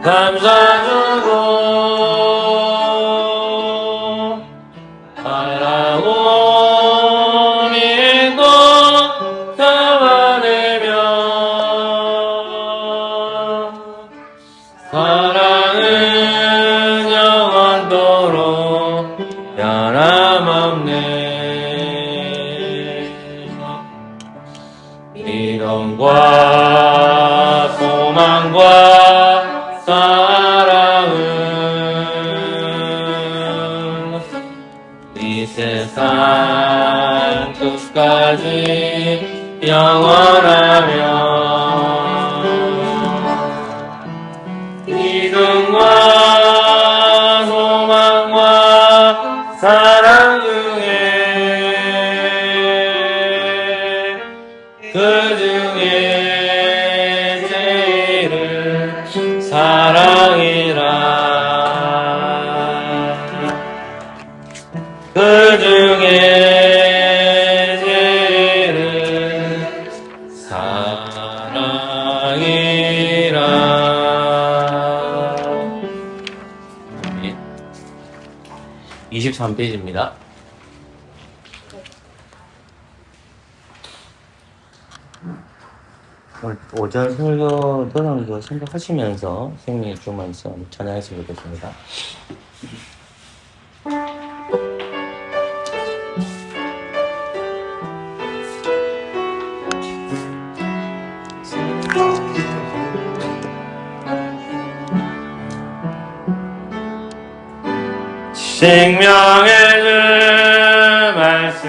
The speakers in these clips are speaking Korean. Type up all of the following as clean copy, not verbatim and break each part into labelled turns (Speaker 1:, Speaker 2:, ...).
Speaker 1: 감사주고 바라고 믿고 담아내며 사랑은 영원토록 변함없네. 믿음과 소망과 사랑은 이 세상 끝까지 영원하며 믿음과 소망과 사랑 중에 그 중에 제일은 사랑이라. 그 중에 제일은 사랑이라. 23페이지입니다. 오늘 5절 설교 도는 거 생각하시면서 생명의 주 말씀 전하였으면 좋겠습니다. 생명의 주 말씀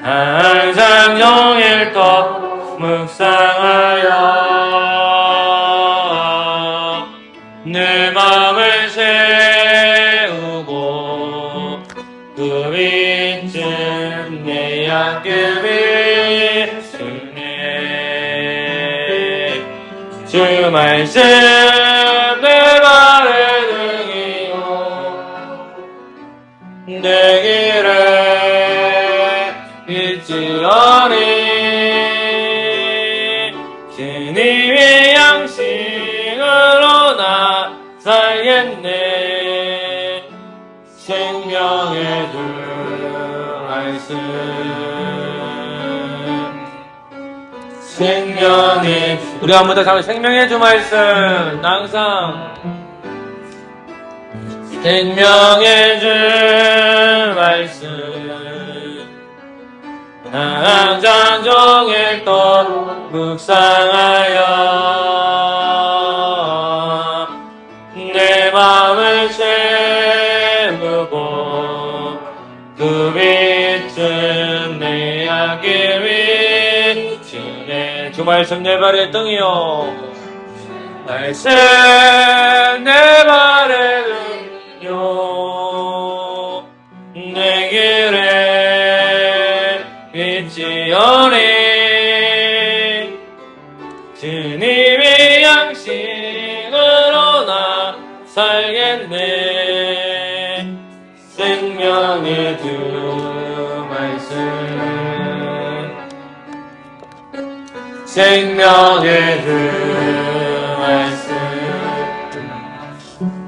Speaker 1: 항상 종일토록 묵상하여 내 마음을 세우고 그 빛은 내 앞길 비추네. 주 말씀 내 발의 등이요 내 길에 빛이오니 주님의 양식으로 나 살겠네. 생명의 주 말씀 생명의 우리 한번 더 잡아. 생명의 주 말씀 항상 생명의 주 말씀 항상 종일토록 묵상하여 내 마음을 채우고 그 빛은 내 앞길 비추네. 주 말씀 내 발의 등이요 말씀 내 발의 등이요 내 길에 빛이오니 주님의 양식으로 나 살겠네. 생명의 주 말씀 생명의 주 말씀.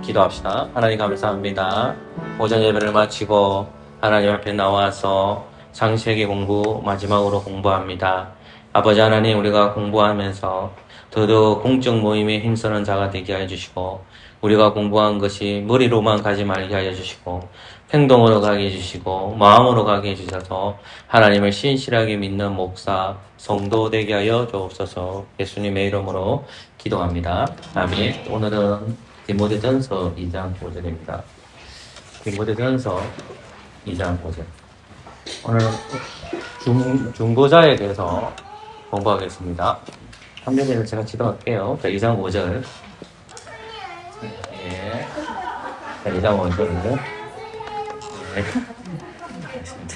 Speaker 1: 기도합시다. 하나님 감사합니다. 오전 예배를 마치고 하나님 앞에 나와서 창세기 공부 마지막으로 공부합니다. 아버지 하나님, 우리가 공부하면서 더더욱 공적 모임에 힘쓰는 자가 되게 해주시고 우리가 공부한 것이 머리로만 가지 말게 하여 주시고 행동으로 가게 해주시고 마음으로 가게 해주셔서 하나님을 신실하게 믿는 목사, 성도 되게 하여 주옵소서. 예수님의 이름으로 기도합니다. 아멘. 오늘은 디모데전서 2장 5절입니다. 디모데전서 2장 5절. 오늘 중보자에 대해서 공부하겠습니다. 한면에는 제가 지도할게요. 자, 2장 5절. 예. 자, 2장 5절인데. 네. 알겠습니다.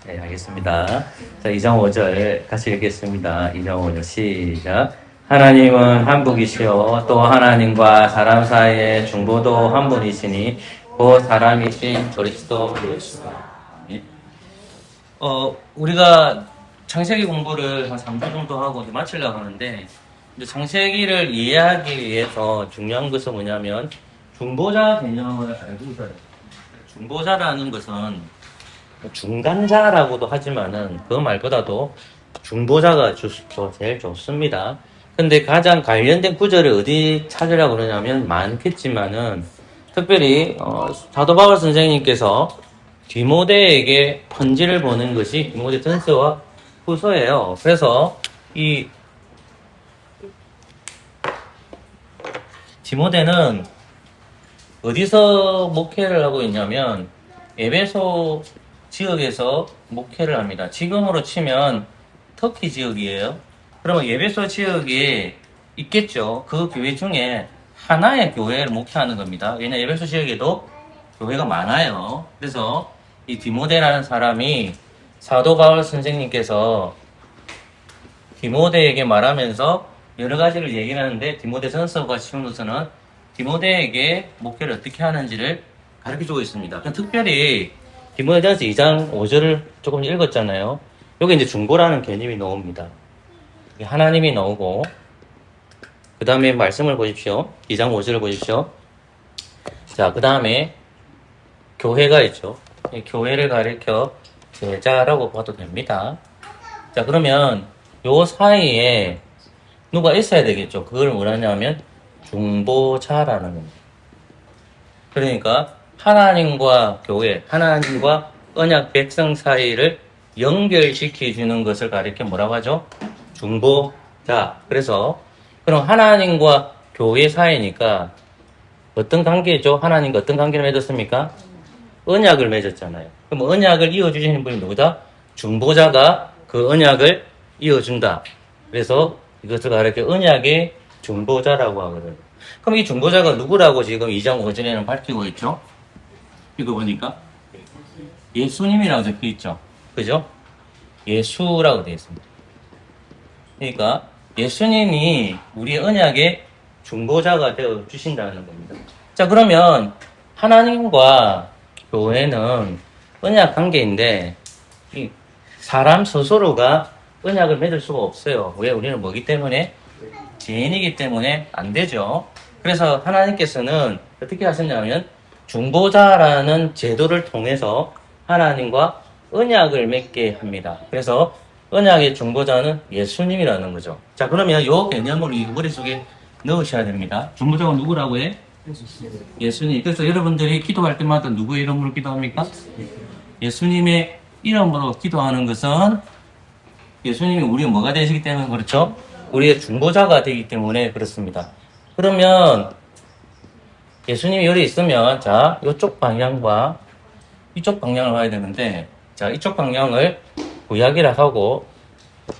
Speaker 1: 네, 알겠습니다. 자, 2장 5절 같이 읽겠습니다. 2장 5절 시작. 하나님은 한 분이시요 또 하나님과 사람 사이의 중보도 한 분이시니 그 사람이신 그리스도 예수다. 우리가 창세기 공부를 한 3주 정도 하고 이제 마치려고 하는데 근데 창세기를 이해하기 위해서 중요한 것은 뭐냐면 중보자 개념을 알고 있어야 돼요. 중보자라는 것은 중간자라고도 하지만은 그 말보다도 중보자가 제일 좋습니다. 근데 가장 관련된 구절을 어디 찾으라고 그러냐면 많겠지만은 특별히 사도 바울 선생님께서 디모데에게 편지를 보낸 것이 디모데 전서와 후서예요. 그래서 이 디모데는 어디서 목회를 하고 있냐면 에베소 지역에서 목회를 합니다. 지금으로 치면 터키 지역이에요. 그러면 에베소 지역에 있겠죠. 그 교회 중에 하나의 교회를 목회하는 겁니다. 왜냐하면 에베소 지역에도 교회가 많아요. 그래서 이 디모데라는 사람이 사도 바울 선생님께서 디모데에게 말하면서 여러 가지를 얘기를 하는데 디모데 전서가 지금으로서는 디모데에게 목회를 어떻게 하는지를 가르쳐주고 있습니다. 특별히 디모데전서 2장 5절을 조금 읽었잖아요. 여기 이제 중보라는 개념이 나옵니다. 하나님이 나오고 그 다음에 말씀을 보십시오. 2장 5절을 보십시오. 자, 그 다음에 교회가 있죠. 교회를 가리켜 제자라고 봐도 됩니다. 자, 그러면 요 사이에 누가 있어야 되겠죠. 그걸 뭐라냐면 중보자라는 겁니다. 그러니까 하나님과 교회, 하나님과 언약 백성 사이를 연결시켜주는 것을 가리켜 뭐라고 하죠? 중보자. 그래서 그럼 하나님과 교회 사이니까 어떤 관계죠? 하나님과 어떤 관계를 맺었습니까? 언약을 맺었잖아요. 그럼 언약을 이어주시는 분이 누구다? 중보자가 그 언약을 이어준다. 그래서 이것을 가리켜 언약의 중보자라고 하거든요. 그럼 이 중보자가 누구라고 지금 2장 5절에는 밝히고 있죠? 이거 보니까 예수님이라고 적혀 있죠. 그죠? 예수라고 되어 있습니다. 그러니까 예수님이 우리의 언약의 중보자가 되어 주신다는 겁니다. 자, 그러면 하나님과 교회는 언약 관계인데 이 사람 스스로가 언약을 맺을 수가 없어요. 왜? 우리는 뭐기 때문에? 죄인이기 때문에 안 되죠. 그래서 하나님께서는 어떻게 하셨냐면 중보자라는 제도를 통해서 하나님과 언약을 맺게 합니다. 그래서 언약의 중보자는 예수님이라는 거죠. 자, 그러면 이 개념을 이 머릿속에 넣으셔야 됩니다. 중보자가 누구라고 해? 예수님. 그래서 여러분들이 기도할 때마다 누구의 이름으로 기도합니까? 예수님의 이름으로 기도하는 것은 예수님이 우리의 뭐가 되시기 때문에 그렇죠? 우리의 중보자가 되기 때문에 그렇습니다. 그러면 예수님이 여기 있으면 자, 이쪽 방향과 이쪽 방향을 봐야 되는데 자, 이쪽 방향을 구약이라 하고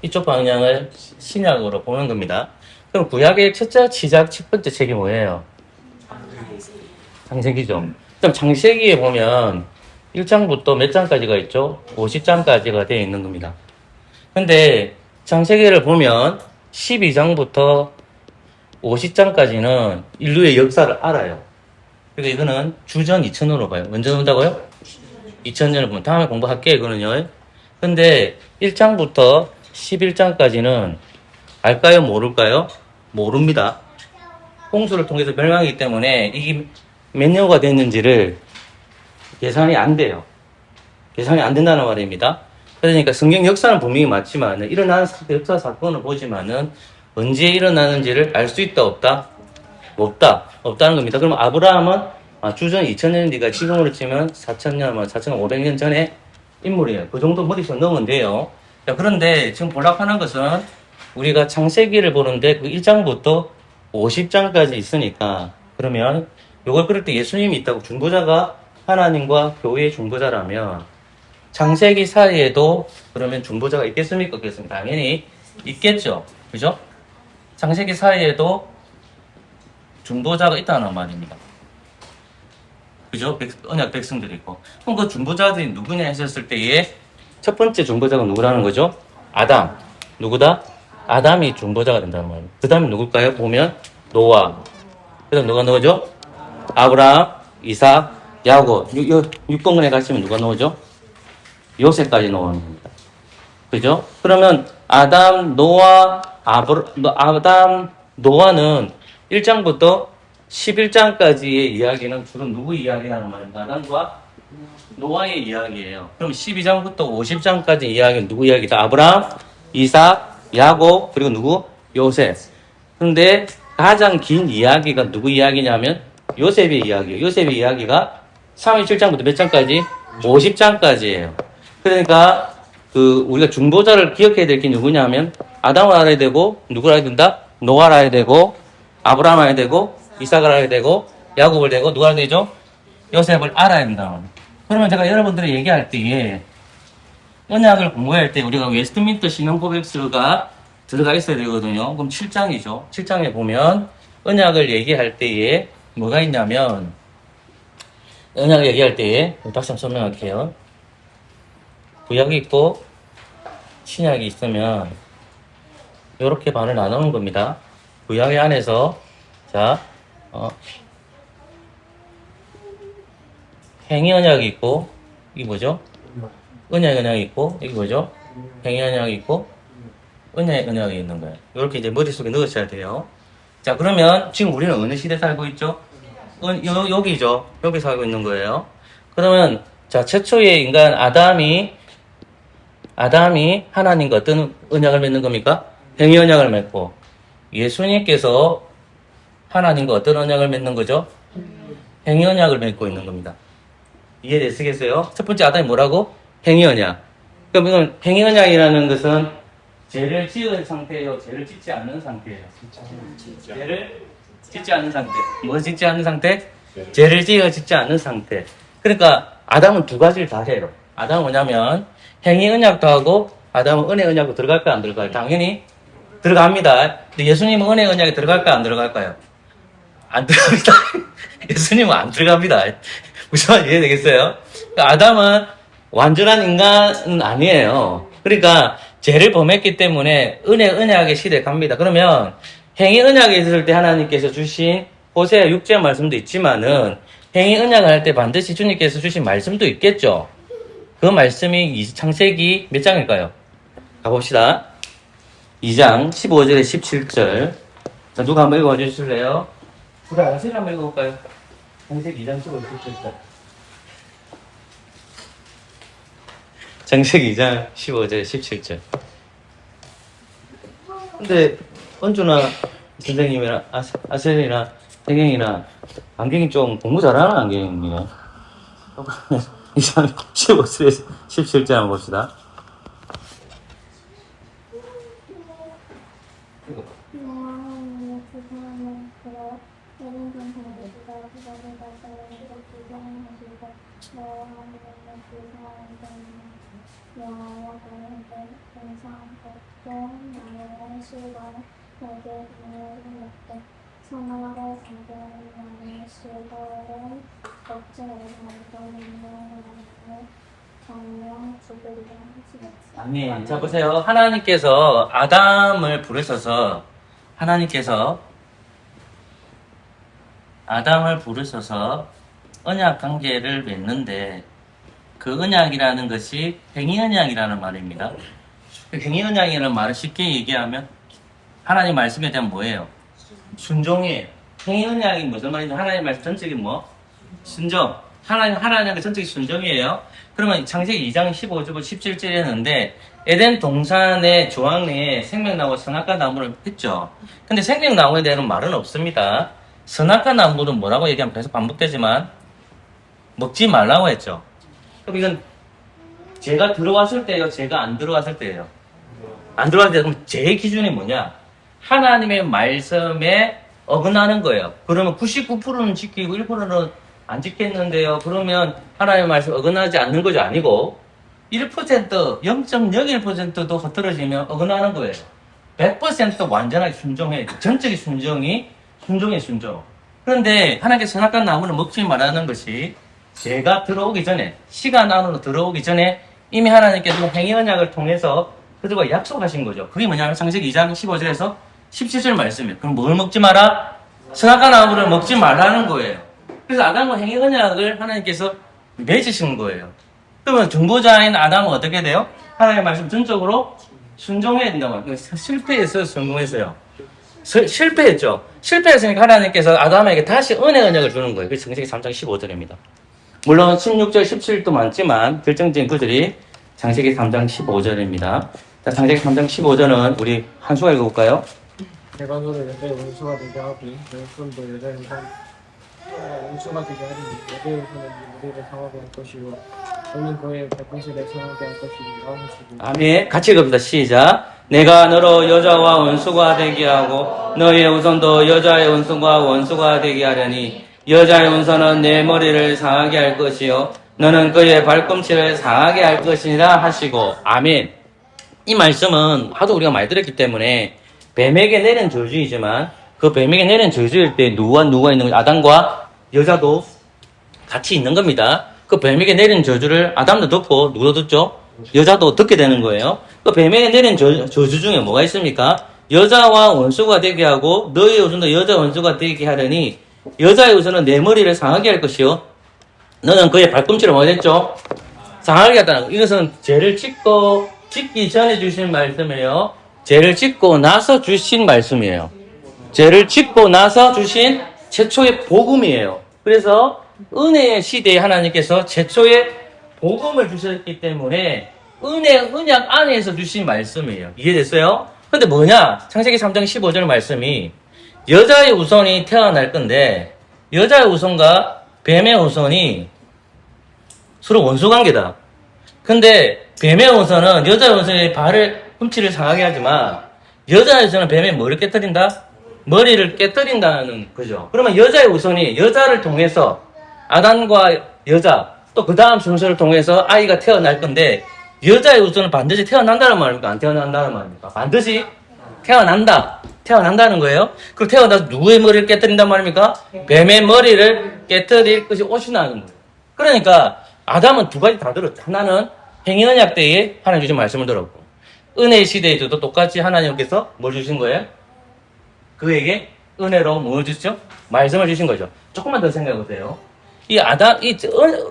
Speaker 1: 이쪽 방향을 신약으로 보는 겁니다. 그럼 구약의 첫 번째 책이 뭐예요? 창세기죠. 그럼 창세기에 보면 1장부터 몇 장까지가 있죠? 50장까지가 되어 있는 겁니다. 근데 창세기를 보면 12장부터 50장까지는 인류의 역사를 알아요. 그러니까 이거는 주전 2000으로 봐요. 언제 온다고요? 2000년을 보면 다음에 공부할게요. 이거는요. 근데 1장부터 11장까지는 알까요? 모를까요? 모릅니다. 홍수를 통해서 멸망이기 때문에 이게 몇 년가 됐는지를 계산이 안 돼요. 계산이 안 된다는 말입니다. 그러니까 성경 역사는 분명히 맞지만 일어나는 역사 사건을 보지만은 언제 일어나는지를 알 수 있다 없다? 없다는 겁니다. 그럼 아브라함은 주전 2000년이니까 지금으로 치면 4000년, 4500년 전에 인물이에요. 그 정도 머릿속 넣으면 돼요. 자, 그런데 지금 볼락하는 것은 우리가 창세기를 보는데 그 1장부터 50장까지 있으니까 그러면 요걸 그럴 때 예수님이 있다고 중보자가 하나님과 교회의 중보자라면 창세기 사이에도 그러면 중보자가 있겠습니까? 없겠습니까? 당연히 있겠죠. 그죠? 창세기 사이에도 중보자가 있다는 말입니다. 그죠? 언약 백성들이 있고. 그럼 그 중보자들이 누구냐 했었을 때에 첫 번째 중보자가 누구라는 거죠? 아담. 누구다? 아담이 중보자가 된다는 말입니다. 그 다음에 누굴까요? 보면 노아. 그 다음 누가 나오죠? 아브라함, 이삭, 야곱. 6번근에 가시면 누가 나오죠? 요셉까지 나오는 겁니다. 그죠? 그러면 아담, 노아, 아담, 노아는 1장부터 11장까지의 이야기는 주로 누구 이야기라는 말입니까? 아담과 노아의 이야기예요. 그럼 12장부터 50장까지 이야기는 누구 이야기다? 아브라함, 이삭, 야곱, 그리고 누구? 요셉. 그런데 가장 긴 이야기가 누구 이야기냐면 요셉의 이야기예요. 요셉의 이야기가 37장부터 몇 장까지? 50장까지예요. 그러니까 우리가 중보자를 기억해야 될 게 누구냐면 아담을 알아야 되고 누구를 알아야 된다? 노아를 알아야 되고 아브라함을 알아야 되고 이삭을 알아야 되고 야곱을 되고 누가 알아야 되죠? 요셉을 알아야 된다. 그러면 제가 여러분들이 얘기할 때에 언약을 공부할 때 우리가 웨스트민스터 신앙고백서가 들어가 있어야 되거든요. 그럼 7장이죠. 7장에 보면 언약을 얘기할 때에 뭐가 있냐면 언약을 얘기할 때에 다시 한번 설명할게요. 구약이 있고 신약이 있으면 이렇게 반을 나누는 겁니다. 구약의 안에서 자 행위 언약이 있고 이게 뭐죠? 언약 언약이 있고 이게 뭐죠? 행위 언약이 있고 언약 언약이 있는 거예요. 이렇게 이제 머릿속에 넣으셔야 돼요. 자 그러면 지금 우리는 어느 시대 살고 있죠? 여기죠. 여기 살고 있는 거예요. 그러면 자 최초의 인간 아담이 하나님과 어떤 언약을 맺는 겁니까? 행위 언약을 맺고 예수님께서 하나님과 어떤 언약을 맺는 거죠? 행위 언약을 맺고 있는 겁니다. 이해되시겠어요? 첫 번째 아담이 뭐라고? 행위 언약. 그럼 이건 행위 언약이라는 것은 죄를 지은 상태예요? 죄를 짓지 않는 상태예요? 죄를 짓지 않는 상태. 뭐 짓지 않는 상태? 죄를 짓지 않는 상태. 그러니까 아담은 두 가지를 다 해요. 아담은 뭐냐면 행위 언약도 하고 아담은 은혜 언약도 들어갈까요? 안 들어갈까요? 당연히 들어갑니다. 근데 예수님은 은혜 언약에 들어갈까요? 안 들어갈까요? 안 들어갑니다. 예수님은 안 들어갑니다. 무슨 말 이해되겠어요? 그러니까 아담은 완전한 인간은 아니에요. 그러니까 죄를 범했기 때문에 언약의 시대에 갑니다. 그러면 행위 언약에 있을 때 하나님께서 주신 호세아 6절 말씀도 있지만은 행위 언약을 할 때 반드시 주님께서 주신 말씀도 있겠죠. 그 말씀이 창세기 몇 장일까요? 가봅시다. 2장 15절에 17절. 자, 누가 한번 읽어 주실래요? 누가 아세요? 한번 읽어볼까요? 창세기 2장 15절 17절. 창세기 2장 15절 17절. 근데 은주나 선생님이나 아셀이나 태경이나 안경이 좀 공부 잘하는 안경이네요. 2장 15절에서 17절 한번 봅시다. 아멘. 자, 보세요. 하나님께서 아담을 부르셔서 언약 관계를 맺는데 그 언약이라는 것이 행위 언약이라는 말입니다. 행위 언약이라는 말을 쉽게 얘기하면 하나님 말씀에 대한 뭐예요? 순종이에요. 행위 언약이 무슨 말이냐? 하나님 말씀 전적인 뭐? 순종. 하나님의 전적인 순종이에요. 그러면 창세기 2장 15절 17절 했는데 에덴 동산의 조항내에 생명나무 선악과 나무를 했죠. 근데 생명나무에 대한 말은 없습니다. 선악과 나무는 뭐라고 얘기하면 계속 반복되지만 먹지 말라고 했죠. 그럼 이건 죄가 들어왔을 때예요? 죄가 안 들어왔을 때예요? 안 들어왔을 때 그럼 죄의 기준이 뭐냐? 하나님의 말씀에 어긋나는 거예요. 그러면 99%는 지키고 1%는 안 지켰는데요. 그러면 하나님의 말씀 어긋나지 않는 거죠? 아니고 1%, 0.01%도 흐트러지면 어긋나는 거예요. 100% 완전하게 순종해야 돼요. 전적인 순종이 순종의 순종. 그런데 하나님께서 선악과 나무를 먹지 말라는 것이 죄가 들어오기 전에, 시간 안으로 들어오기 전에 이미 하나님께서 행위 언약을 통해서 그들과 약속하신 거죠. 그게 뭐냐면 창세기 2장 15절에서 17절 말씀이에요. 그럼 뭘 먹지 마라? 선악과 나무를 먹지 말라는 거예요. 그래서 아담과 행위 언약을 하나님께서 맺으신 거예요. 그러면 중보자인 아담은 어떻게 돼요? 하나님의 말씀 전적으로 순종해야 된단 말이에요. 실패했어요, 성공했어요? 실패했죠. 실패했으니까 하나님께서 아담에게 다시 은혜 언약을 주는 거예요. 그래서 창세기 3장 15절입니다. 물론 16절, 17절도 많지만 결정적인 구절이 창세기 3장 15절입니다. 자, 창세기 3장 15절은 우리 한 수가 읽어볼까요?
Speaker 2: 내가 너를 여자의 원수가 되게 하고 내 손도 여자의 원수가 되게 하리니 여자의 손은 네 머리를 상하게 할 것이요 너는 그의 발꿈치를 상하게 할 것이니라 하시고.
Speaker 1: 아멘. 같이 읽읍니다. 시작. 내가 너로 여자와 원수가 되게 하고 너의 후손도 여자의 원수가 되게 하려니 여자의 원수는 내 머리를 상하게 할 것이요 너는 그의 발꿈치를 상하게 할 것이니라 하시고. 아멘. 이 말씀은 하도 우리가 많이 들었기 때문에 뱀에게 내린 저주이지만 그 뱀에게 내린 저주일 때 누가 있는 거죠? 아담과 여자도 같이 있는 겁니다. 그 뱀에게 내린 저주를 아담도 듣고 누구도 듣죠? 여자도 듣게 되는 거예요. 그 뱀에게 내린 저주 중에 뭐가 있습니까? 여자와 원수가 되게 하고 너의 후손도 여자 원수가 되게 하려니 여자의 후손은 내 머리를 상하게 할 것이요 너는 그의 발꿈치를 뭐 했죠? 상하게 했다는 거. 이것은 죄를 짓기 전에 주신 말씀이에요. 죄를 짓고 나서 주신 말씀이에요. 죄를 짓고 나서 주신 최초의 복음이에요. 그래서 은혜의 시대에 하나님께서 최초의 복음을 주셨기 때문에 언약 안에서 주신 말씀이에요. 이해됐어요? 근데 뭐냐? 창세기 3장 15절 말씀이 여자의 후손이 태어날 건데 여자의 후손과 뱀의 후손이 서로 원수관계다. 근데 뱀의 후손은 여자의 후손의 꿈치를 상하게 하지만 여자의 후손은 뱀의 머리를 깨뜨린다? 머리를 깨뜨린다는 거죠. 그러면 여자의 후손이 여자를 통해서 아담과 여자 또 그 다음 순서를 통해서 아이가 태어날 건데 여자의 후손은 반드시 태어난다는 말입니까? 안 태어난다는 말입니까? 반드시 태어난다는 거예요. 그리고 태어나서 누구의 머리를 깨뜨린단 말입니까? 뱀의 머리를 깨뜨릴 것이 오신다는 거예요. 그러니까 아담은 두 가지 다 들었죠. 하나는 행위언약 때에 하나님 주신 말씀을 들었고 은혜의 시대에도 똑같이 하나님께서 뭘 주신 거예요? 그에게 은혜로 뭘 주시죠? 말씀을 주신 거죠. 조금만 더 생각해 보세요.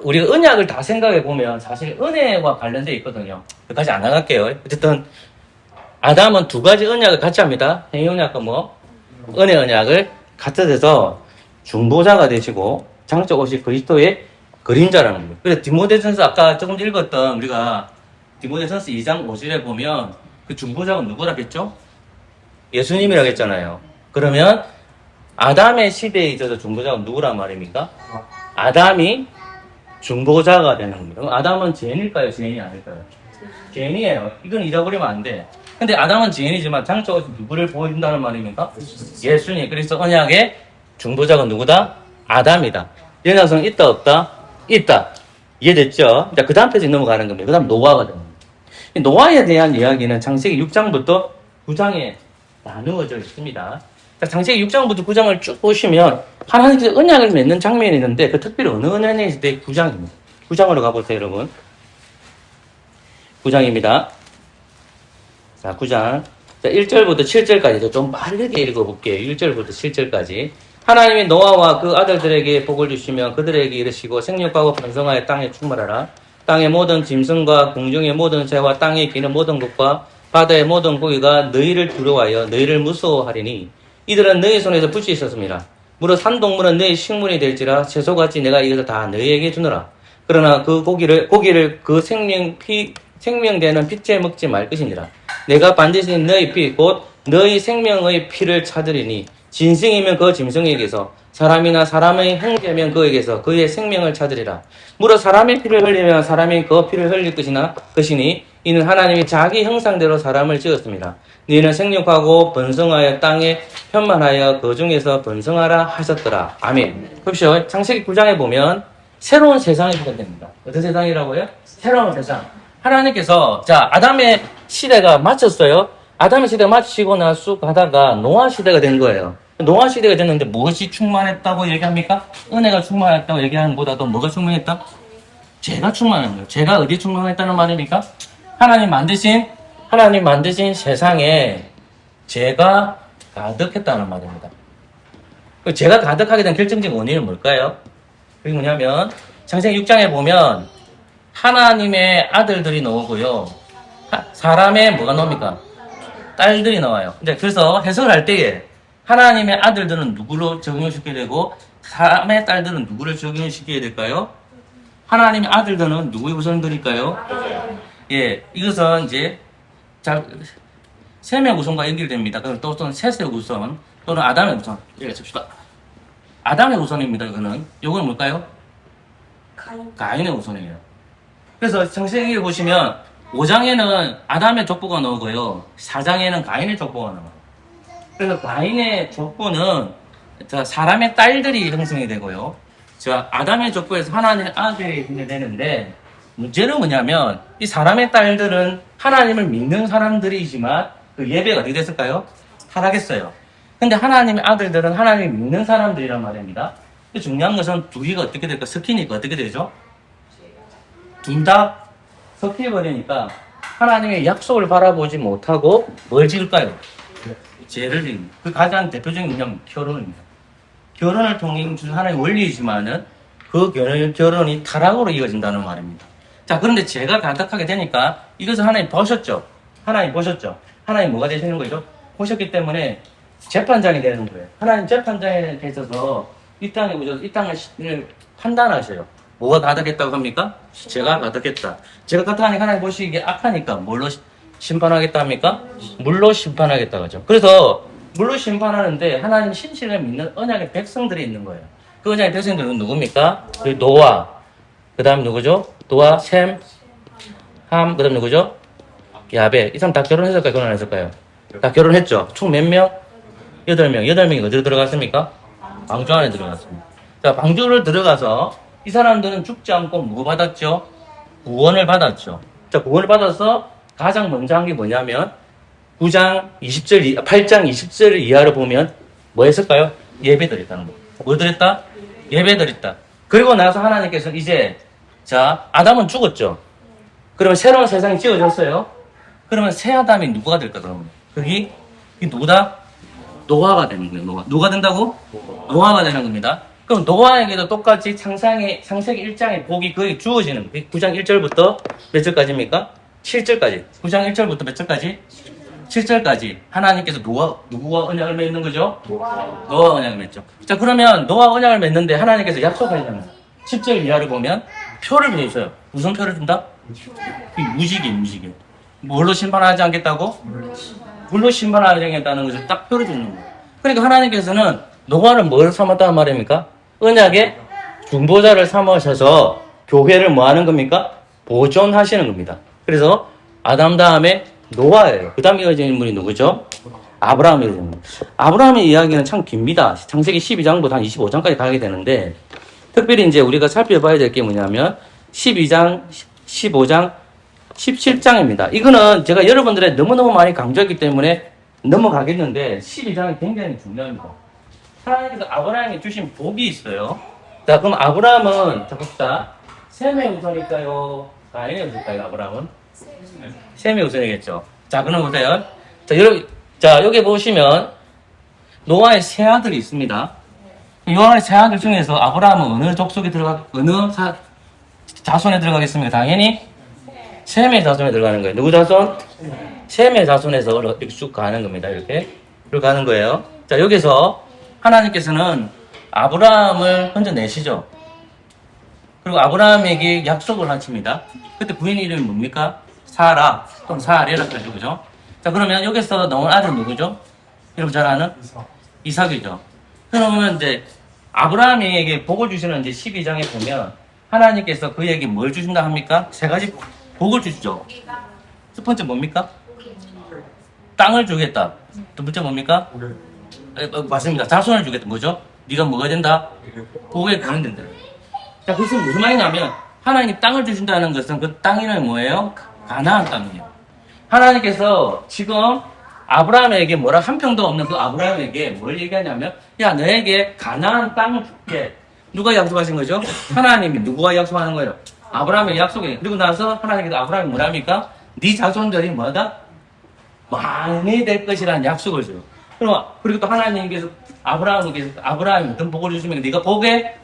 Speaker 1: 우리가 언약을 다 생각해 보면 사실 은혜와 관련되어 있거든요. 여기까지 안 나갈게요. 어쨌든 아담은 두 가지 언약을 같이 합니다. 행위 언약과 은혜 언약을 같이 해서 중보자가 되시고 장적 옷이 그리스도의 그림자라는 거예요. 그래서 디모데전서 아까 조금 읽었던 우리가 디모데전서 2장 5절에 보면 그 중보자가 누구라고 했죠? 예수님이라고 했잖아요. 그러면 아담의 시대에 있어서 중보자가 누구란 말입니까? 아담이 중보자가 되는 겁니다. 그럼 아담은 죄인일까요? 죄인이 아닐까요? 죄인이에요. 이건 잊어버리면 안 돼. 근데 아담은 죄인이지만 장적으로 누구를 보여준다는 말입니까? 예수님. 그래서 언약의 중보자가 누구다? 아담이다. 연약성 있다 없다? 있다. 이해됐죠? 자, 그 다음 페이지 넘어가는 겁니다. 그 다음 노아가 됩니다. 노아에 대한 이야기는 창세기 6장부터 9장에 나누어져 있습니다. 자, 창세기 6장부터 9장을 쭉 보시면 하나님께서 언약을 맺는 장면이 있는데 그 특별히 어느 언약이 있을 때 9장입니다. 9장으로 가보세요, 여러분. 9장입니다. 자, 9장. 자, 1절부터 7절까지 좀 빠르게 읽어볼게요. 1절부터 7절까지. 하나님이 노아와 그 아들들에게 복을 주시며 그들에게 이르시고 생육하고 번성하여 땅에 충만하라. 땅의 모든 짐승과 궁중의 모든 새와 땅에 기는 모든 것과 바다의 모든 고기가 너희를 두려워하여 너희를 무서워하리니 이들은 너희 손에서 붙이 있었습니다. 무릇 산동물은 너희 식물이 될지라 채소같이 내가 이것을 다 너희에게 주노라. 그러나 그 고기를 그 생명되는 피째 먹지 말 것이니라. 내가 반드시 너희 피 곧 너희 생명의 피를 찾으리니 짐승이면 그 짐승에게서 사람이나 사람의 형제면 그에게서 그의 생명을 찾으리라. 무릇 사람의 피를 흘리면 사람이 그 피를 흘릴 것이니 이는 하나님이 자기 형상대로 사람을 지었습니다. 너희는 생육하고 번성하여 땅에 편만하여 그 중에서 번성하라 하셨더라. 아멘. 그렇죠. 창세기 9장에 보면 새로운 세상이 시작됩니다. 어떤 세상이라고요? 새로운 세상. 하나님께서 아담의 시대가 마쳤어요. 아담의 시대가 마치고 나서 가다가 노아 시대가 된 거예요. 노아 시대가 됐는데 무엇이 충만했다고 얘기합니까? 은혜가 충만했다고 얘기하는 것보다도 뭐가 충만했다? 죄가 충만한 거예요. 죄가 어디 충만했다는 말입니까? 하나님 만드신 세상에 죄가 가득했다는 말입니다. 죄가 가득하게 된 결정적인 원인은 뭘까요? 그게 뭐냐면 창세기 6장에 보면 하나님의 아들들이 나오고요. 사람의 뭐가 나옵니까? 딸들이 나와요. 이제 그래서 해석을 할 때에 하나님의 아들들은 누구로 적용시켜야 되고 사람의 딸들은 누구를 적용시켜야 될까요? 하나님의 아들들은 누구의 우선들일까요? 예, 이것은 이제 셈의 우선과 연결됩니다. 그럼 또는 셋의 우선 또는 아담의 우선. 예, 칩시다. 아담의 우선입니다. 이거는 요건 뭘까요? 가인의 우선이에요. 그래서 창세기를 보시면 5장에는 아담의 족보가 나오고요. 4장에는 가인의 족보가 나와요. 그래서 가인의 족보는 사람의 딸들이 형성이 되고요. 아담의 족보에서 하나님의 아들이 되는데 문제는 뭐냐면 이 사람의 딸들은 하나님을 믿는 사람들이지만 그 예배가 어떻게 됐을까요? 타락했어요. 근데 하나님의 아들들은 하나님을 믿는 사람들이란 말입니다. 중요한 것은 두 개가 어떻게 될까? 섞이니까 어떻게 되죠? 둘 다 섞여버리니까 하나님의 약속을 바라보지 못하고 뭘 지을까요? 죄를 지습니다. 그 가장 대표적인 뭐냐면 결혼입니다. 결혼을 통해 주신 하나님의 원리이지만은 그 결혼이 타락으로 이어진다는 말입니다. 자, 그런데 죄가 가득하게 되니까 이것을 하나님 보셨죠? 하나님 보셨죠? 하나님 뭐가 되시는 거죠? 보셨기 때문에 재판장이 되는 거예요. 하나님 재판장에 계셔서 이 땅에 오셔서 이 땅을 판단하셔요. 뭐가 가득했다고 합니까? 죄가 가득했다. 죄가 가득하니까 하나님 보시기에 악하니까 뭘로 심판하겠다 합니까? 물로 심판하겠다 그죠? 그래서 물로 심판하는데 하나님 신실을 믿는 언약의 백성들이 있는 거예요. 그 언약의 백성들은 누굽니까? 그 노아, 그 다음 누구죠? 노아, 셈, 함, 그 다음 누구죠? 야베. 이 사람 다 결혼했을까요? 결혼 안 했을까요? 다 결혼했죠? 총 몇 명? 8명. 8명이 어디로 들어갔습니까? 방주 안에 들어갔습니다. 자, 방주를 들어가서 이 사람들은 죽지 않고 뭐 받았죠? 구원을 받았죠. 자, 구원을 받아서 가장 먼저 한 게 뭐냐면 8장 20절 이하를 보면 뭐 했을까요? 예배 드렸다는 거. 뭐 드렸다? 예배 드렸다. 그리고 나서 하나님께서 이제 아담은 죽었죠. 그러면 새로운 세상이 지어졌어요. 그러면 새 아담이 누구가 될까 그러면? 그게 누구다? 노아가 되는 거예요. 누가 된다고? 노아가 되는 겁니다. 그럼 노아에게도 똑같이 창세기 1장의 복이 거의 주어지는 9장 1절부터 몇 절까지입니까? 7절까지. 9장 1절부터 몇 절까지? 7절까지 하나님께서 누구와 언약을 맺는 거죠? 노아와 언약을 맺죠. 자, 그러면 노아와 언약을 맺는데 하나님께서 약속하시잖아요. 10절 이하를 보면 표를 내주셔요. 무슨 표를 준다? 무지개. 뭘로 심판하지 않겠다고? 물로 심판하지 않겠다는 것을 딱 표를 주는 거예요. 그러니까 하나님께서는 노아를 뭘 삼았다는 말입니까? 언약의 중보자를 삼으셔서 교회를 뭐 하는 겁니까? 보존하시는 겁니다. 그래서 아담 다음에 노아예요. 그 다음 이어지는 인물이 누구죠? 아브라함이 됩니다. 아브라함의 이야기는 참 깁니다. 창세기 12장부터 한 25장까지 가게 되는데 특별히 이제 우리가 살펴봐야 될 게 뭐냐면 12장, 15장, 17장입니다. 이거는 제가 여러분들의 너무너무 많이 강조했기 때문에 넘어가겠는데 12장이 굉장히 중요합니다. 하나님께서 아브라함에 주신 복이 있어요. 자, 그럼 아브라함은 봅시다. 셈의 우선일까요? 가인의 우선일까요? 아브라함은? 셈의 우선이겠죠. 자, 그럼 보세요. 여기 보시면 노아의 세 아들이 있습니다. 노아의 세 아들 중에서 아브라함은 어느 족속에 자손에 들어가겠습니까? 당연히 셈의 자손에 들어가는 거예요. 누구 자손? 셈의 자손에서 이렇게 쭉 가는 겁니다. 이렇게 가는 거예요. 자, 여기서 하나님께서는 아브라함을 먼저 내시죠. 그리고 아브라함에게 약속을 하십니다. 그때 부인 이름이 뭡니까? 사라 또는 사레라고 하죠. 그죠? 자, 그러면 여기서 나온 아들 누구죠? 여러분 잘 아는? 이삭이죠. 그러면 이제 아브라함에게 복을 주시는 이제 12장에 보면 하나님께서 그에게 뭘 주신다 합니까? 세 가지 복을 주시죠. 첫 번째 뭡니까? 땅을 주겠다. 두 번째 뭡니까? 맞습니다. 자손을 주겠다. 뭐죠? 네가 뭐가 된다? 복에 가는 된다. 자, 그것은 무슨 말이냐면 하나님이 땅을 주신다는 것은 그 땅이는 뭐예요? 가나안 땅이에요. 하나님께서 지금 아브라함에게 뭐라 한 평도 없는 그 아브라함에게 뭘 얘기하냐면 야, 너에게 가나안 땅을 줄게. 누가 약속하신 거죠? 하나님이. 누구와 약속하는 거예요? 아브라함에게 약속해요. 그리고 나서 하나님께서 아브라함이 뭐라 합니까? 네 자손들이 뭐다? 많이 될 것이라는 약속을 줘요. 그리고 또 하나님께서 아브라함이 어떤 복을 주시면 네가 복에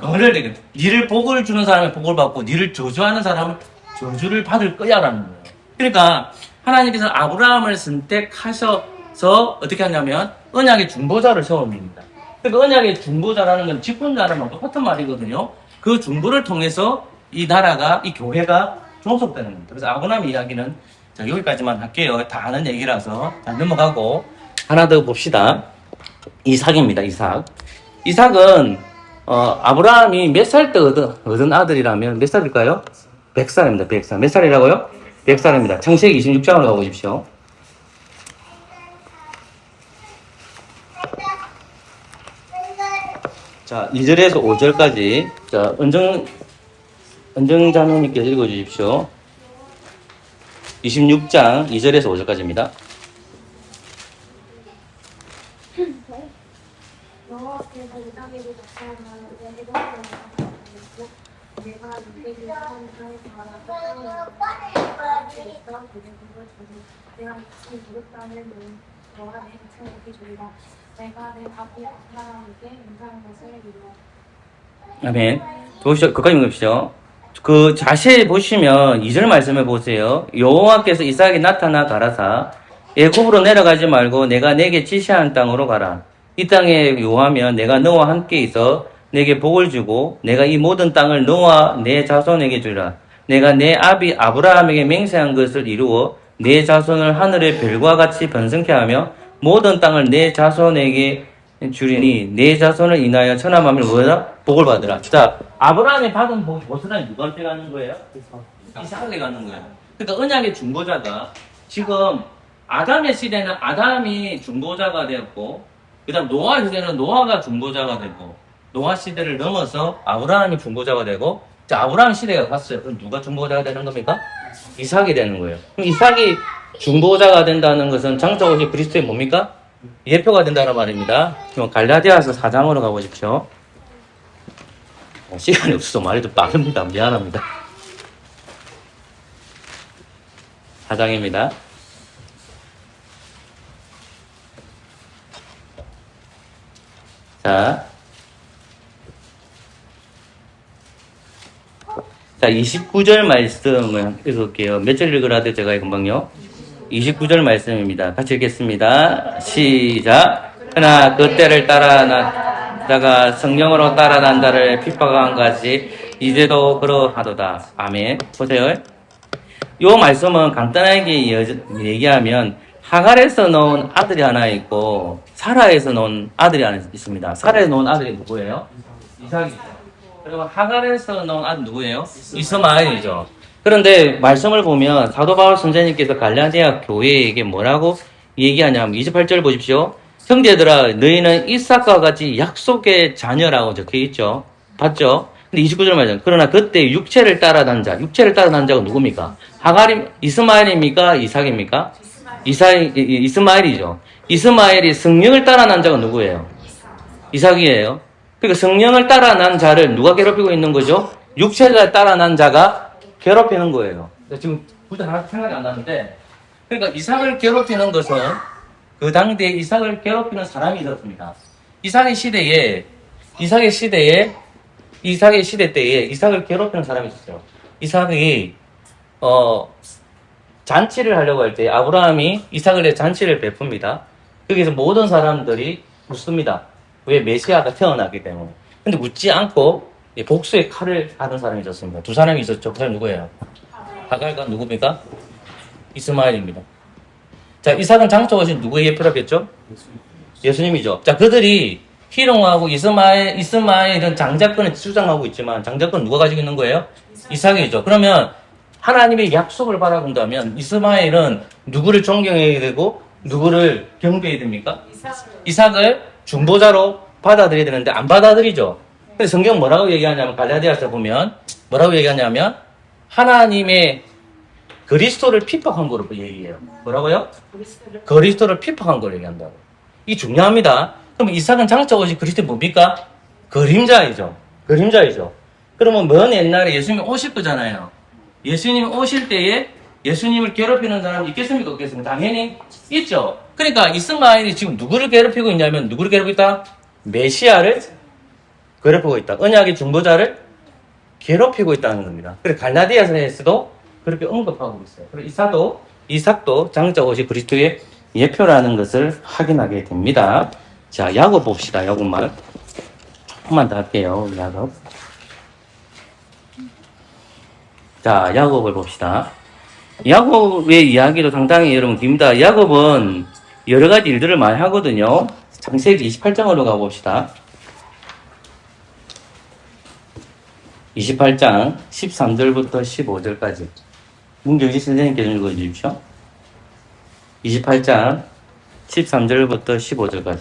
Speaker 1: 은을 내겠다. 니를 복을 주는 사람은 복을 받고 니를 저주하는 사람은 저주를 받을 거야라는 거예요. 그러니까 하나님께서 아브라함을 선택하셔서 어떻게 하냐면 언약의 중보자를 세웁니다. 그러니까 언약의 중보자라는 건 직분자라는 똑같은 말이거든요. 그 중보를 통해서 이 나라가, 이 교회가 종속되는 겁니다. 그래서 아브라함 이야기는 자, 여기까지만 할게요. 다 아는 얘기라서. 자, 넘어가고 하나 더 봅시다. 이삭입니다. 이삭은 아브라함이 몇 살 때 얻은 아들이라면 몇 살일까요? 100살입니다. 100살. 몇 살이라고요? 100살입니다. 창세기 26장으로 가보십시오. 자, 2절에서 5절까지. 자, 은정자매님께서 읽어주십시오. 26장 2절에서 5절까지입니다.
Speaker 3: 여호와께서 이삭에게 나타나는데 에돔으로 나타나셨고 내가 이삭에게 나타나서 바라보고 있어 그들을 주니 내가 미친 무릇 땅을 너와 내 자녀에게 주리라 내가 내 아비 아브라함에게 인사한 것을 이루어
Speaker 1: 아멘. 보시죠. 그까지 읽으십시오. 그 자세히 보시면 2절 말씀을 보세요. 여호와께서 이삭에게 나타나 가라사 애굽으로 내려가지 말고 내가 내게 지시한 땅으로 가라. 이 땅에 요하면 내가 너와 함께 있어 내게 복을 주고 내가 이 모든 땅을 너와 내 자손에게 주리라. 내가 내 아비 아브라함에게 맹세한 것을 이루어 내 자손을 하늘의 별과 같이 번성케 하며 모든 땅을 내 자손에게 주리니 내 자손을 인하여 천하 만민을 뭐다? 복을 받으라. 자, 아브라함이 받은 복이 보스란히 누구한테 가는 거예요? 이삭에게 가는 거예요. 그러니까 언약의 중보자가 지금 아담의 시대는 아담이 중보자가 되었고 그 다음 노아 시대는 노아가 중보자가 되고 노아 시대를 넘어서 아브라함이 중보자가 되고 자, 아브라함 시대가 갔어요. 그럼 누가 중보자가 되는 겁니까? 이삭이 되는 거예요. 그럼 이삭이 중보자가 된다는 것은 장차오실 그리스도의 뭡니까? 예표가 된다는 말입니다. 그럼 갈라디아서 4장으로 가보십시오. 시간이 없어서 말이 좀 빠릅니다. 미안합니다. 4장입니다. 자, 29절 말씀을 읽을게요. 몇 절 읽으라 돼 제가 금방요. 29절 말씀입니다. 같이 읽겠습니다. 시작. 그러나 그 때를 따라 나다가 성령으로 따라 난다를 핍박한 같이 이제도 그러하도다. 아멘. 보세요. 이 말씀은 간단하게 얘기하면 하갈에서 나온 아들이 하나 있고 사라에서 나온 아들이 하나 있습니다. 사라에서 나온 아들이 누구예요? 이삭이죠. 그리고 하갈에서 나온 아들 누구예요? 이스마엘이죠. 그런데 말씀을 보면 사도 바울 선생님께서 갈라디아 교회에게 뭐라고 얘기하냐면 28절 보십시오. 형제들아 너희는 이삭과 같이 약속의 자녀라고 적혀있죠. 봤죠? 근데 29절 말씀. 그러나 그때 육체를 따라 난 자가 누굽니까? 이스마엘입니까? 이삭입니까? 이스마엘이죠. 이스마엘이 성령을 따라 난 자가 누구예요? 이삭이에요. 그러니까 성령을 따라 난 자를 누가 괴롭히고 있는 거죠? 육체를 따라 난 자가 괴롭히는 거예요. 지금 굳이 하나 생각이 안 나는데, 그러니까 이삭을 괴롭히는 것은 그 당대에 이삭을 괴롭히는 사람이 있었습니다. 이삭의 시대 때에 이삭을 괴롭히는 사람이 있었어요. 이삭이 잔치를 하려고 할 때 아브라함이 이삭을 위해 잔치를 베풉니다. 거기서 모든 사람들이 웃습니다. 왜? 메시아가 태어나기 때문에. 근데 웃지 않고 복수의 칼을 하던 사람이 있었습니다. 두 사람이 있었죠. 그 사람이 누구예요? 하갈과 누굽니까? 이스마엘입니다. 자, 이삭은 장초하신 누구의 예표라겠죠? 예수님이죠. 자, 그들이 희롱하고 이스마엘은 장자권을 주장하고 있지만 장자권은 누가 가지고 있는 거예요? 이삭이죠. 그러면 하나님의 약속을 바라본다면 이스마엘은 누구를 존경해야 되고 누구를 경배해야 됩니까? 이삭을 중보자로 받아들여야 되는데 안 받아들이죠. 근데 성경 뭐라고 얘기하냐면 갈라디아서 보면 뭐라고 얘기하냐면 하나님의 그리스도를 핍박한 거로 얘기해요. 뭐라고요? 그리스도를 핍박한 거로 얘기한다고. 이게 중요합니다. 그럼 이삭은 장차오신 그리스도는 뭡니까? 그림자이죠. 그러면 먼 옛날에 예수님이 오실 거잖아요. 예수님이 오실 때에 예수님을 괴롭히는 사람이 있겠습니까? 없겠습니까? 당연히 있죠. 그러니까 이스마엘이 지금 누구를 괴롭히고 있냐면 누구를 괴롭히고 있다? 메시아를 괴롭히고 있다. 언약의 중보자를 괴롭히고 있다는 겁니다. 그래서 갈라디아서에서도 그렇게 언급하고 있어요. 그리고 이사도 이삭도 장자 옷이 그리스도의 예표라는 것을 확인하게 됩니다. 자, 야곱 봅시다. 야곱만 조금만 더 할게요. 야곱. 자, 야곱을 봅시다. 야곱의 이야기도 상당히 여러분 깁니다. 야곱은 여러 가지 일들을 많이 하거든요. 창세기 28장으로 가봅시다. 28장 13절부터 15절까지. 문경지 선생님께서 읽어주십시오. 28장 13절부터 15절까지.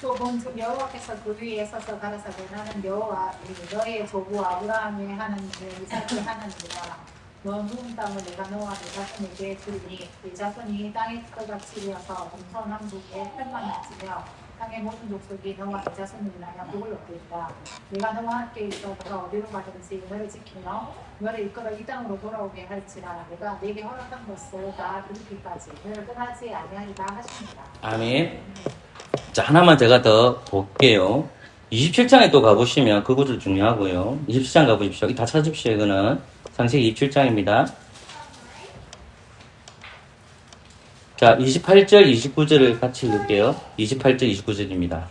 Speaker 4: 또 본즉 여호와께서 그 위에 서서 가라사대 나는 여호와 너의 조부 아브라함이 하는 이삭을 하느니라. 너 누운 땅을 내가 너와 네 자손에게 주리니 네 자손이 땅의 끝같이 되어서 동서남북에 편만해지며 땅의 모든 족속이 너와 네 자손을 인하여 복을 얻겠다. 내가 너와 함께 있어 너가 어디로 가든지 너를 지키며 너를 이끌어 이 땅으로 돌아오게 할지라. 내가 네게 허락한 것을 다 이루기까지 너를 떠나지 아니하리라 하십니다.
Speaker 1: 아멘. 자, 하나만 제가 더 볼게요. 27장에 또 가보시면 그것도 중요하고요. 27장 가보십시오. 다 찾으십시오. 이거는 창세기 27장입니다. 자, 28절, 29절을 같이 읽을게요. 28절, 29절입니다.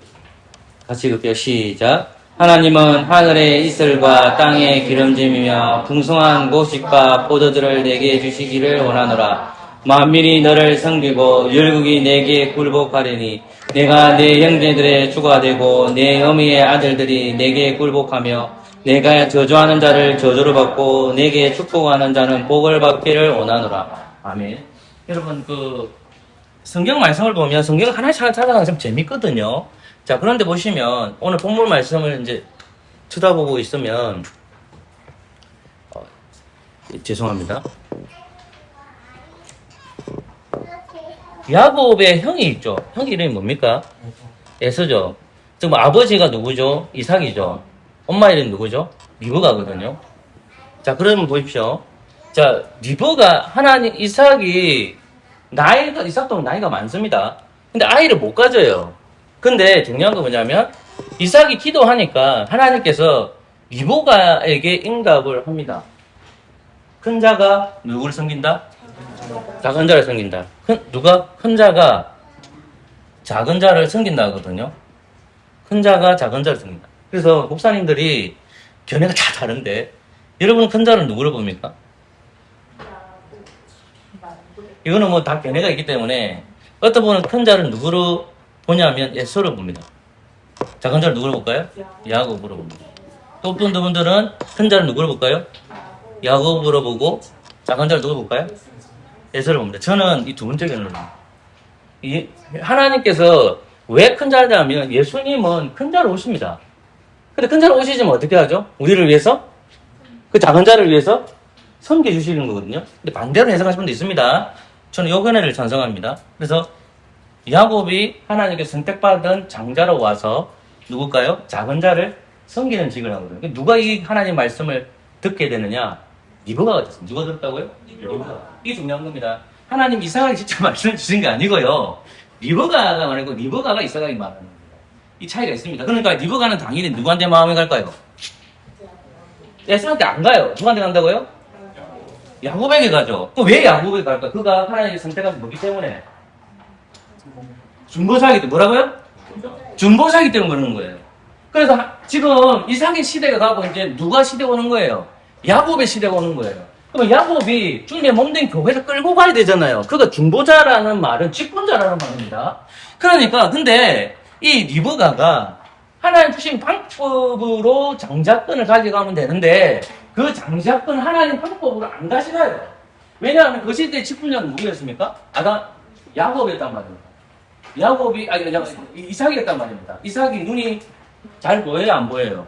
Speaker 1: 같이 읽을게요. 시작. 하나님은 하늘의 이슬과 땅의 기름짐이며 풍성한 곡식과 포도주를 내게 주시기를 원하노라. 만민이 너를 섬기고 열국이 내게 굴복하리니 내가 내 형제들의 주가 되고 내 어미의 아들들이 내게 굴복하며 내가 저주하는 자를 저주를 받고 내게 축복하는 자는 복을 받기를 원하노라. 아멘. 여러분 성경 말씀을 보면 성경을 하나씩 찾아가는 참 재밌거든요. 자, 그런데 보시면 오늘 본문 말씀을 이제 쳐다보고 있으면 죄송합니다. 야곱의 형이 있죠. 형 이름이 뭡니까? 에서죠. 지금 아버지가 누구죠? 이삭이죠. 엄마 이름이 누구죠? 리브가거든요. 자, 그러면 보십시오. 자, 리브가 이삭도 나이가 많습니다. 근데 아이를 못 가져요. 근데 중요한 건 뭐냐면 이삭이 기도하니까 하나님께서 리브가에게 응답을 합니다. 큰 자가 누구를 섬긴다? 작은 자를 섬긴다. 큰 자가 작은 자를 섬긴다 하거든요. 큰 자가 작은 자를 섬긴다. 그래서 목사님들이 견해가 다 다른데 여러분은 큰 자를 누구를 봅니까? 이거는 뭐 다 견해가 있기 때문에 어떤 분은 큰 자를 누구로 보냐면 에서로 봅니다. 작은 자를 누구로 볼까요? 야곱으로 봅니다. 또 어떤 분들은 큰 자를 누구로 볼까요? 야곱으로 보고 작은 자를 누구로 볼까요? 에서를 봅니다. 저는 이 두 번째 견해입니다. 하나님께서 왜 큰 자를 하면 예수님은 큰 자를 오십니다. 근데 큰 자를 오시지만 어떻게 하죠? 우리를 위해서? 그 작은 자를 위해서 섬겨주시는 거거든요. 근데 반대로 해석하시는 분도 있습니다. 저는 요 견해를 찬성합니다. 그래서 야곱이 하나님께서 선택받은 장자로 와서 누굴까요? 작은 자를 섬기는 직을 하거든요. 누가 이 하나님 말씀을 듣게 되느냐? 리브가가 됐습니다. 누가 들었다고요? 리브가. 이게 중요한 겁니다. 하나님 이삭에게 직접 말씀을 주신 게 아니고요. 리브가가 말하고 리브가가 이삭에게 말하는 겁니다. 이 차이가 있습니다. 그러니까 리브가는 당연히 누구한테 마음이 갈까요? 에서한테 안 가요. 누구한테 간다고요? 야곱에게 가죠. 그럼 왜 야곱에게 갈까? 그가 하나님의 선택한 거기 때문에. 중보자이기 때문에. 뭐라고요? 중보자이기 때문에 그러는 거예요. 그래서 지금 이삭의 시대가 가고 이제 누가 시대가 오는 거예요? 야곱의 시대가 오는 거예요. 그럼 야곱이 주님의 몸된 교회를 끌고 가야 되잖아요. 그가 중보자라는 말은 직분자라는 말입니다. 그러니까 근데 이 리브가가 하나님 주신 방법으로 장자권을 가져가면 되는데 그 장자권을 하나님 방법으로 안 가져가요. 왜냐하면 그 시대의 직분자는 누구였습니까? 야곱이었단 말입니다. 이삭이었단 말입니다. 이삭이 눈이 잘 보여요? 안 보여요?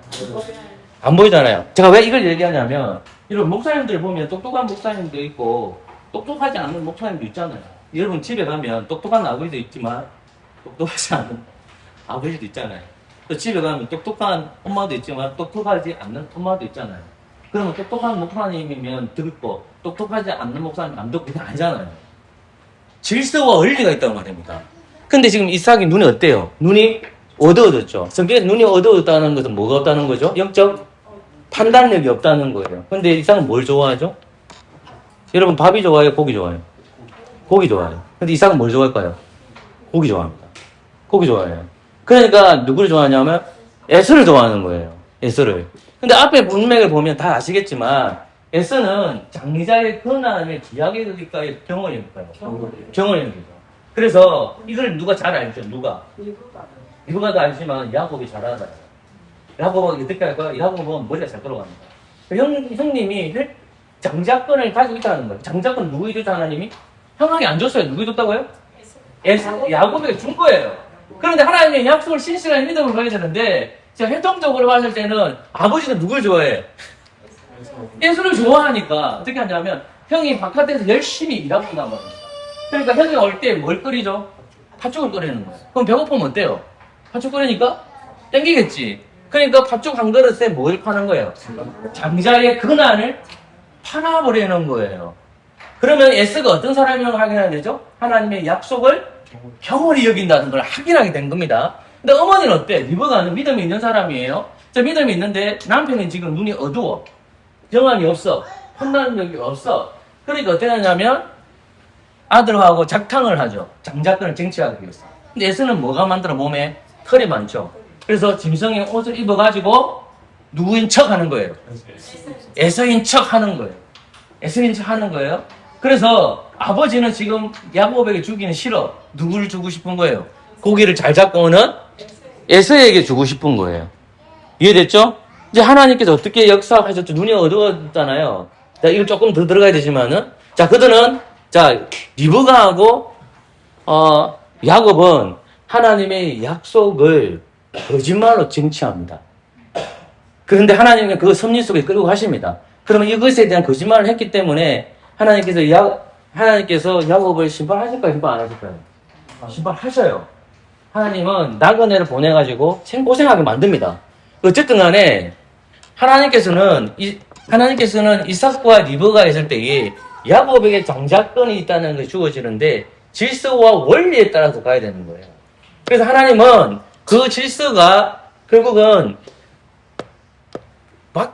Speaker 1: 안 보이잖아요. 제가 왜 이걸 얘기하냐면 이런 목사님들 보면 똑똑한 목사님도 있고 똑똑하지 않은 목사님도 있잖아요. 여러분 집에 가면 똑똑한 아버지도 있지만 똑똑하지 않은 아버지도 있잖아요. 또 집에 가면 똑똑한 엄마도 있지만 똑똑하지 않는 엄마도 있잖아요. 그러면 똑똑한 목사님이면 듣고 똑똑하지 않는 목사님 안 듣고 그게 아니잖아요. 질서와 원리가 있다는 말입니다. 근데 지금 이삭이 눈이 어때요? 눈이 어두워졌죠. 성경에서 눈이 어두워졌다는 것은 뭐가 없다는 거죠? 영적 판단력이 없다는 거예요. 근데 이삭은 뭘 좋아하죠? 여러분 밥이 좋아요? 고기 좋아요? 고기 좋아해요. 근데 이삭은 뭘 좋아할까요? 고기 좋아합니다. 고기 좋아해요. 그러니까 누구를 좋아하냐면 에서를 좋아하는 거예요. 에서를. 근데 앞에 문맥을 보면 다 아시겠지만 에서는 장자의 근함의 기하계급일까요? 경원일까요? 경원입니다. 그래서 이걸 누가 잘 알죠? 누가? 누가 다 알지만 야곱이 잘 알아요. 야곱은 어떻게 할까요? 야곱은 머리가 잘 돌아갑니다. 형님이 장자권을 가지고 있다는 거예요. 장자권 누구에 줬죠, 하나님이? 형에게 안 줬어요. 누구에 줬다고요? 야곱에게 준 거예요. 그런데 하나님의 약속을 신실한 믿음을 가야 되는데, 제가 hệ thống 적으로 봤을 때는 아버지는 누굴 좋아해? 예수를 좋아하니까 어떻게 하냐면, 형이 바깥에서 열심히 일하고 있단 말입니다. 그러니까 형이 올 때 뭘 끓이죠? 팥죽을 끓이는 거예요. 그럼 배고프면 어때요? 팥죽 끓이니까 땡기겠지. 그러니까 팥죽 한 그릇에 뭘 파는 거예요? 장자의 근한을 팔아버리는 거예요. 그러면 에스가 어떤 사람이라고 확인해야 되죠? 하나님의 약속을 경홀히 여긴다는 걸 확인하게 된 겁니다. 근데 어머니는 어때? 리브가는 믿음이 있는 사람이에요. 저 믿음이 있는데 남편이 지금 눈이 어두워. 정함이 없어. 판단력이 없어. 그러니까 어떻게 하냐면 아들하고 작탕을 하죠. 장자권을 쟁취하기 위해서. 근데 에스는 뭐가 만들어? 몸에 털이 많죠. 그래서 짐승의 옷을 입어가지고 누구인 척 하는 거예요. 에서인 척 하는 거예요. 에서인 척 하는 거예요. 그래서 아버지는 지금 야곱에게 주기는 싫어. 누구를 주고 싶은 거예요? 고기를 잘 잡고 오는 에서에게 주고 싶은 거예요. 이해됐죠? 이제 하나님께서 어떻게 역사하셨죠? 눈이 어두웠잖아요. 자, 이거 조금 더 들어가야 되지만은, 자, 그들은, 자, 리브가하고, 야곱은 하나님의 약속을 거짓말로 쟁취합니다. 그런데 하나님은 그 섭리 속에 끌고 가십니다. 그러면 이것에 대한 거짓말을 했기 때문에 하나님께서 야곱을 심판하실까요? 심판 안 하실까요? 심판하셔요. 하나님은 나그네를 보내가지고 생고생하게 만듭니다. 어쨌든 간에 하나님께서는 이삭과 리브가 있을 때에 야곱에게 장자권이 있다는 것이 주어지는데 질서와 원리에 따라서 가야 되는 거예요. 그래서 하나님은 그 질서가 결국은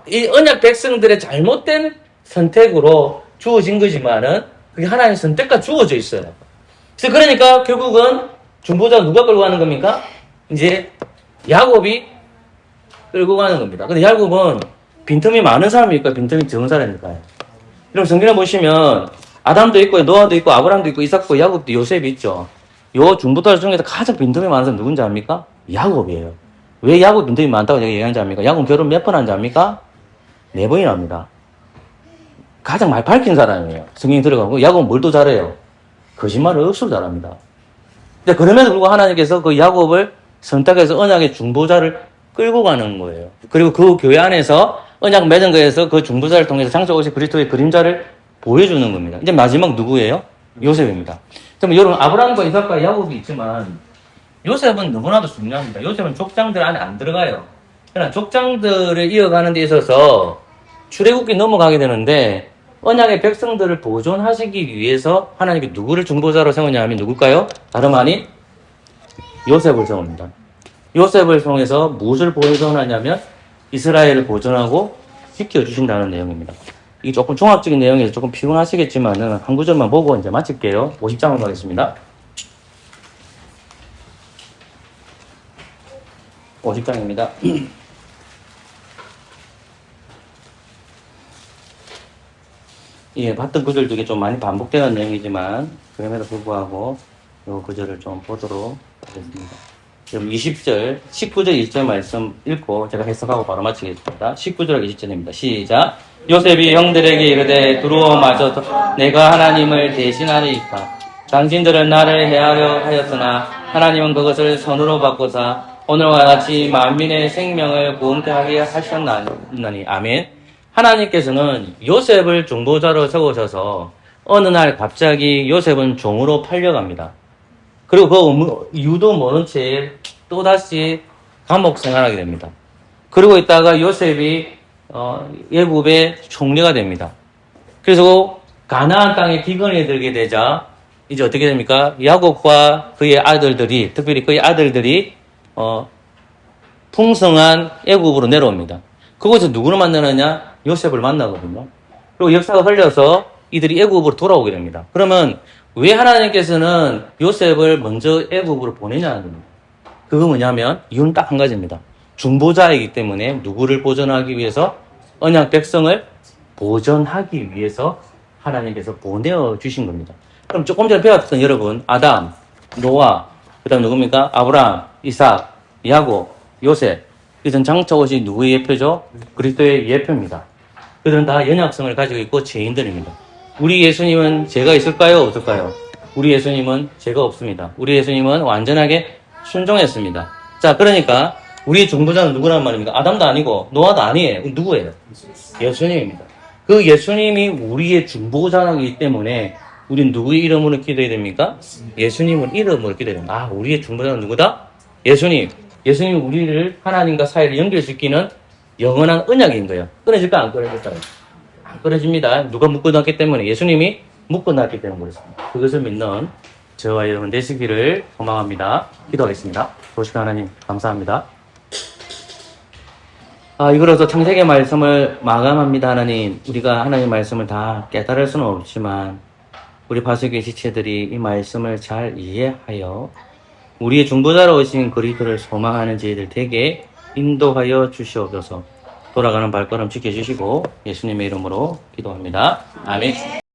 Speaker 1: 이 언약 백성들의 잘못된 선택으로 주어진 거지만은 그게 하나님의 선택과 주어져 있어요. 그래서 그러니까 결국은 중보자 누가 끌고 가는 겁니까? 이제 야곱이 끌고 가는 겁니다. 근데 야곱은 빈틈이 많은 사람일까요? 빈틈이 적은 사람일까요? 그럼 성경에 보시면 아담도 있고 노아도 있고 아브라함도 있고 이삭도 야곱도 요셉이 있죠. 요 중보자 중에서 가장 빈틈이 많은 사람 누군지 압니까? 야곱이에요. 왜 야곱 빈틈이 많다고 제가 얘기하는지 압니까? 야곱 결혼 몇 번 한지 압니까? 4번이나 합니다. 가장 말 밝힌 사람이에요. 성경이 들어가고 야곱은 뭘 또 잘해요? 거짓말을 억수로 잘합니다. 근데 그럼에도 불구하고 하나님께서 그 야곱을 선택해서 언약의 중보자를 끌고 가는 거예요. 그리고 그 교회 안에서 언약 맺은 거에서 그 중보자를 통해서 장차 오실 그리스도의 그림자를 보여주는 겁니다. 이제 마지막 누구예요? 요셉입니다. 그러면 여러분 아브라함과 이삭과 야곱이 있지만 요셉은 너무나도 중요합니다. 요셉은 족장들 안에 안 들어가요. 그러나 족장들을 이어가는 데 있어서 출애굽기 넘어가게 되는데 언약의 백성들을 보존하시기 위해서 하나님께 누구를 중보자로 세우냐면 누굴까요? 다름 아닌 요셉을 세웁니다. 요셉을 통해서 무엇을 보존하냐면 이스라엘을 보존하고 지켜주신다는 내용입니다. 이게 조금 종합적인 내용이라서 조금 피곤하시겠지만은 한 구절만 보고 이제 마칠게요. 50장으로 가겠습니다. 50장입니다. 예, 봤던 구절 중에 좀 많이 반복되는 내용이지만 그럼에도 불구하고 이 구절을 좀 보도록 하겠습니다. 그럼 20절, 19절 1절 말씀 읽고 제가 해석하고 바로 마치겠습니다. 19절하고 20절입니다. 시작. 요셉이 형들에게 이르되 두루어 마저 내가 하나님을 대신하리이까. 당신들은 나를 해하려 하였으나 하나님은 그것을 선으로 바꾸사 오늘과 같이 만민의 생명을 구원케 하게 하셨나니. 아멘. 하나님께서는 요셉을 중보자로 세우셔서 어느 날 갑자기 요셉은 종으로 팔려갑니다. 그리고 그 이유도 모른 채 또다시 감옥 생활하게 됩니다. 그러고 있다가 요셉이 애굽의 총리가 됩니다. 그래서 가나안 땅에 기근이 들게 되자 이제 어떻게 됩니까? 야곱과 그의 아들들이 특별히 그의 아들들이 풍성한 애굽으로 내려옵니다. 그곳에서 누구를 만나느냐? 요셉을 만나거든요. 그리고 역사가 흘려서 이들이 애굽으로 돌아오게 됩니다. 그러면 왜 하나님께서는 요셉을 먼저 애굽으로 보내냐는 겁니다. 그거 뭐냐면 이유는 딱 한 가지입니다. 중보자이기 때문에 누구를 보존하기 위해서? 언약 백성을 보존하기 위해서 하나님께서 보내어 주신 겁니다. 그럼 조금 전에 배웠던 여러분, 아담, 노아, 그 다음 누굽니까? 아브라함, 이삭, 야곱, 요셉. 이들은 장차 오신 누구의 예표죠? 그리스도의 예표입니다. 그들은 다 연약성을 가지고 있고 죄인들입니다. 우리 예수님은 죄가 있을까요? 없을까요? 우리 예수님은 죄가 없습니다. 우리 예수님은 완전하게 순종했습니다. 자, 그러니까 우리의 중보자는 누구란 말입니까? 아담도 아니고 노아도 아니에요. 누구예요? 예수님입니다. 그 예수님이 우리의 중보자이기 때문에 우리는 누구의 이름으로 기도해야 됩니까? 예수님을 이름으로 기도해야 됩니다. 아, 우리의 중보자는 누구다? 예수님. 예수님이 우리를 하나님과 사이를 연결시키는 영원한 언약인 거예요. 끊어질까? 안 끊어질까요? 안 끊어집니다. 누가 묶어놨기 때문에 예수님이 묶어놨기 때문에 그렇습니다. 그것을 믿는 저와 여러분 되시기를 소망합니다. 기도하겠습니다. 도시가 하나님 감사합니다. 이거로서 창세기 말씀을 마감합니다. 하나님, 우리가 하나님의 말씀을 다 깨달을 수는 없지만 우리 바수교의 지체들이 이 말씀을 잘 이해하여 우리의 중보자로 오신 그리스도를 소망하는 저희들 되게 인도하여 주시옵소서. 돌아가는 발걸음 지켜주시고 예수님의 이름으로 기도합니다. 아멘.